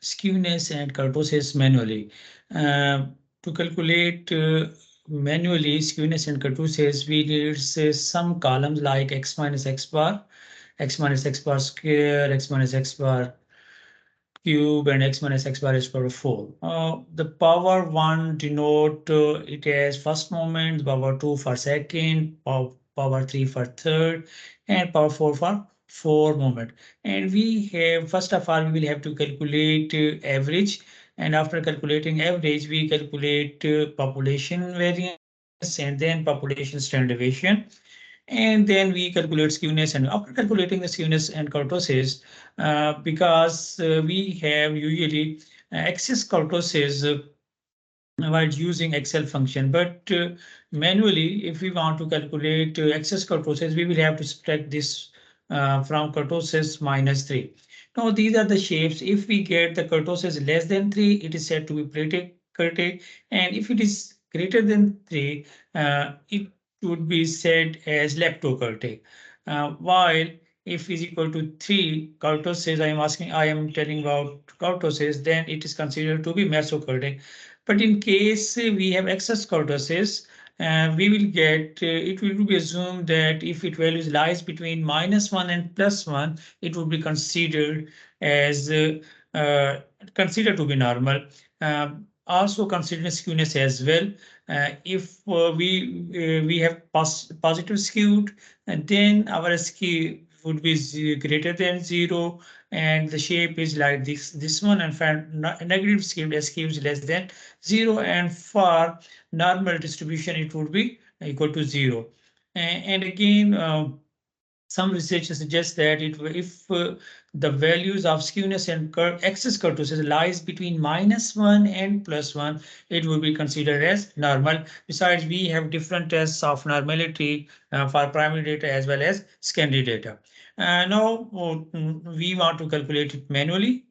skewness and kurtosis manually. To calculate manually skewness and kurtosis, we need some columns like x minus x bar, x minus x bar square, x minus x bar cube, and x minus x bar is power 4. The power 1 denote it as first moment, power 2 for second, power 3 for third, and power 4 for four moment. And we have, first of all, we will have to calculate average. And after calculating average, we calculate population variance and then population standard deviation. And then we calculate skewness, and after calculating the skewness and kurtosis, because we have usually excess kurtosis while using Excel function, but manually, if we want to calculate excess kurtosis, we will have to subtract this from kurtosis minus 3. Now, these are the shapes. If we get the kurtosis less than 3, it is said to be kurtic, and if it is greater than 3, it would be said as leptokurtic. While if is equal to 3 kurtosis, I am telling about kurtosis, then it is considered to be mesokurtic. But in case we have excess kurtosis, we will get, it will be assumed that if it values lies between -1 and +1, it would be considered as considered to be normal. Also consider skewness as well. If we have positive skewed, and then our skew would be greater than 0, and the shape is like this one, and for negative skewed, skew is less than 0, and for normal distribution it would be equal to 0. And again, some research suggests that if the values of skewness and excess kurtosis lies between -1 and +1, it will be considered as normal. Besides, we have different tests of normality for primary data as well as secondary data. Now, we want to calculate it manually.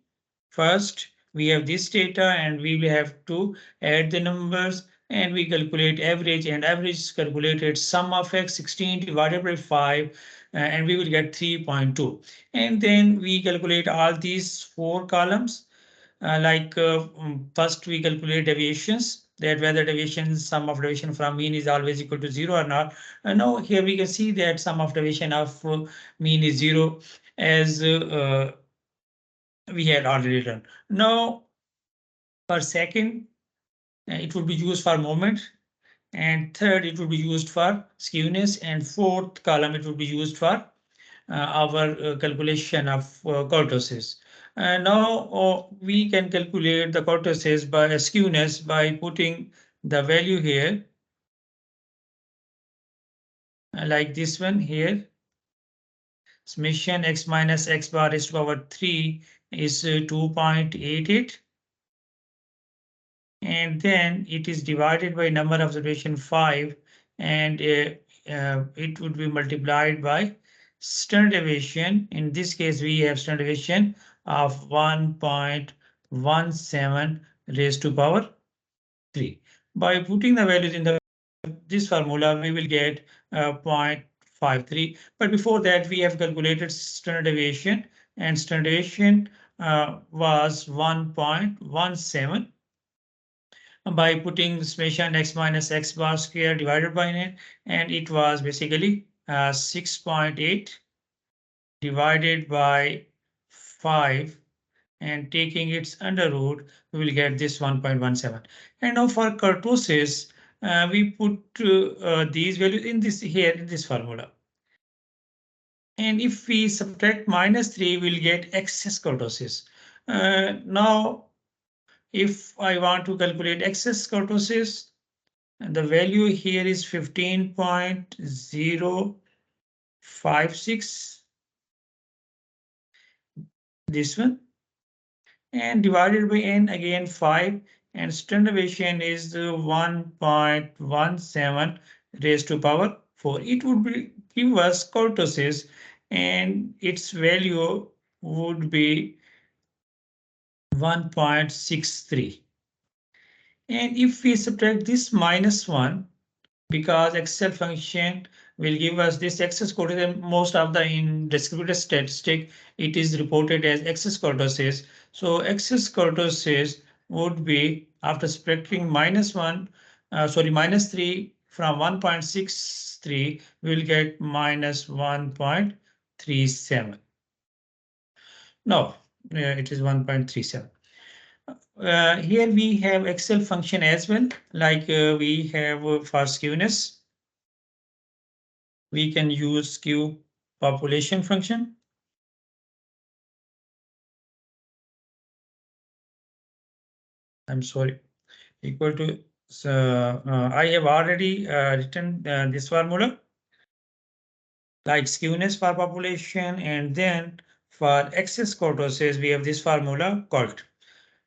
First, we have this data and we will have to add the numbers, and we calculate average, and average is calculated sum of x 16 divided by 5, and we will get 3.2. And then we calculate all these four columns. First we calculate deviations, that whether deviation, sum of deviation from mean is always equal to 0 or not. Now here we can see that sum of deviation of mean is 0, as we had already done. Now, per second, it would be used for moment, and third, it would be used for skewness, and fourth column, it would be used for our calculation of kurtosis. Now, we can calculate the kurtosis by skewness by putting the value here, like this one here. Summation x minus x bar is to power 3 is 2.88. And then it is divided by number of observation 5, and it would be multiplied by standard deviation. In this case, we have standard deviation of 1.17 raised to power 3. By putting the values in this formula, we will get 0.53. But before that, we have calculated standard deviation, and standard deviation was 1.17. By putting summation x minus x bar square divided by n, and it was basically 6.8 divided by 5, and taking its under root, we will get this 1.17. And now for kurtosis, we put these values in this here in this formula. And if we subtract -3, we'll get excess kurtosis. Now, if I want to calculate excess kurtosis, and the value here is 15.056, this one, and divided by n, again 5, and standard deviation is 1.17 raised to power 4. It would give us kurtosis, and its value would be 1.63. And if we subtract this -1, because Excel function will give us this excess kurtosis. Most of the in distributed statistic, it is reported as excess kurtosis. So excess kurtosis would be after subtracting -3 from 1.63, we will get -1.37. No, it is 1.37. Here we have Excel function as well, like we have for skewness. We can use skew population function. I'm sorry, equal to, I have already written this formula, like skewness for population, and then for excess kurtosis, we have this formula called.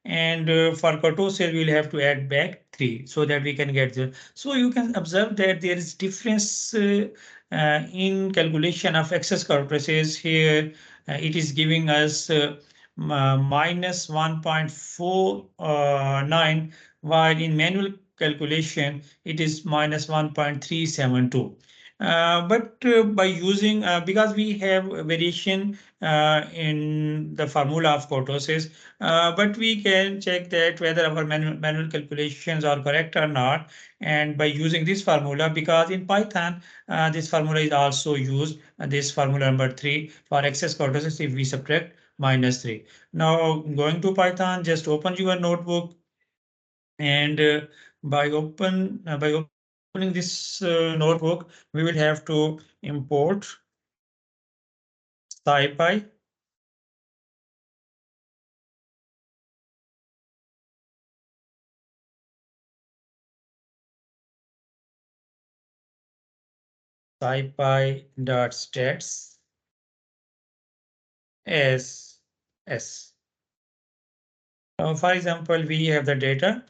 And for kurtosis, we'll have to add back 3 so that we can get the. So you can observe that there is difference in calculation of excess kurtosis here. It is giving us -1.49, while in manual calculation, it is -1.372. But by using, because we have variation in the formula of kurtosis, but we can check that whether our manual calculations are correct or not. And by using this formula, because in Python, this formula is also used, this formula number 3 for excess kurtosis if we subtract -3. Now going to Python, just open your notebook, and by opening this notebook, we will have to import SciPy. SciPy.stats as S. For example, we have the data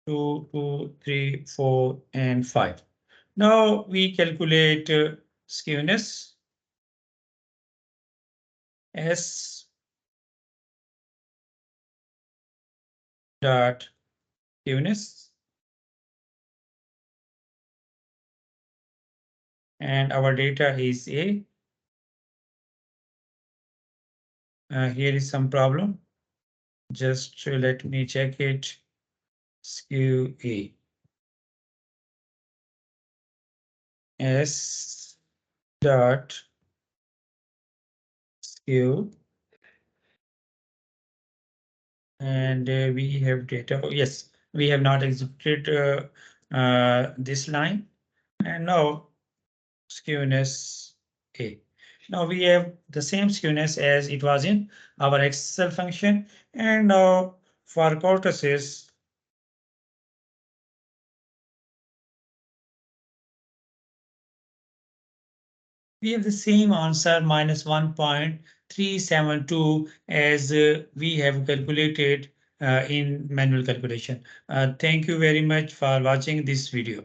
2, 2, 3, 4, and 5. Now we calculate skewness S dot skewness, and our data is A. Here is some problem. Just let me check it. Skew A. S dot skew, and we have data. Oh, yes, we have not executed this line, and now skewness A. Now we have the same skewness as it was in our Excel function, and now for kurtosis, we have the same answer, -1.372, as we have calculated in manual calculation. Thank you very much for watching this video.